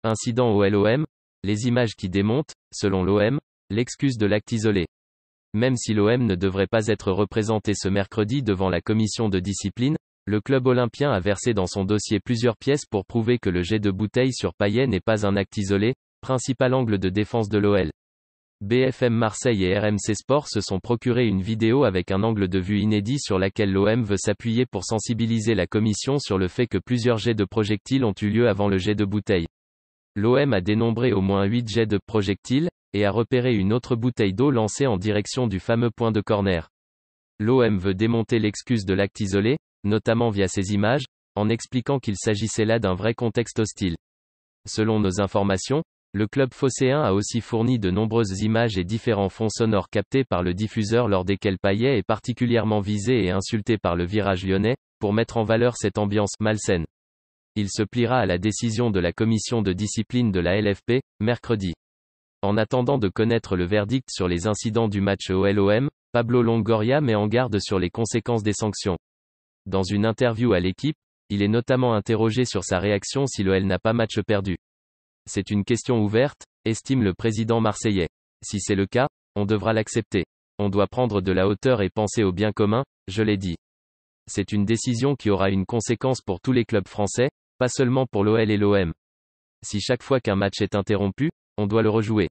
Incident au LOM, les images qui démontent, selon l'OM, l'excuse de l'acte isolé. Même si l'OM ne devrait pas être représenté ce mercredi devant la commission de discipline, le club olympien a versé dans son dossier plusieurs pièces pour prouver que le jet de bouteille sur Payet n'est pas un acte isolé, principal angle de défense de l'OL. BFM Marseille et RMC Sport se sont procuré une vidéo avec un angle de vue inédit sur laquelle l'OM veut s'appuyer pour sensibiliser la commission sur le fait que plusieurs jets de projectiles ont eu lieu avant le jet de bouteille. L'OM a dénombré au moins 8 jets de projectiles, et a repéré une autre bouteille d'eau lancée en direction du fameux point de corner. L'OM veut démonter l'excuse de l'acte isolé, notamment via ces images, en expliquant qu'il s'agissait là d'un vrai contexte hostile. Selon nos informations, le club phocéen a aussi fourni de nombreuses images et différents fonds sonores captés par le diffuseur lors desquels Payet est particulièrement visé et insulté par le virage lyonnais, pour mettre en valeur cette ambiance malsaine. Il se pliera à la décision de la commission de discipline de la LFP, mercredi. En attendant de connaître le verdict sur les incidents du match au LOM, Pablo Longoria met en garde sur les conséquences des sanctions. Dans une interview à l'équipe, il est notamment interrogé sur sa réaction si l'OL n'a pas match perdu. C'est une question ouverte, estime le président marseillais. Si c'est le cas, on devra l'accepter. On doit prendre de la hauteur et penser au bien commun, je l'ai dit. C'est une décision qui aura une conséquence pour tous les clubs français, pas seulement pour l'OL et l'OM. Si chaque fois qu'un match est interrompu, on doit le rejouer.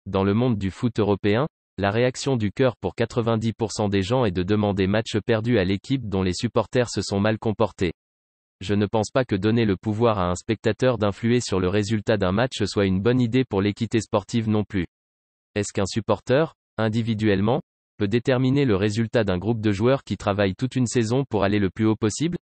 Dans le monde du foot européen, la réaction du cœur pour 90% des gens est de demander match perdu à l'équipe dont les supporters se sont mal comportés. Je ne pense pas que donner le pouvoir à un spectateur d'influer sur le résultat d'un match soit une bonne idée pour l'équité sportive non plus. Est-ce qu'un supporter, individuellement, peut déterminer le résultat d'un groupe de joueurs qui travaillent toute une saison pour aller le plus haut possible ?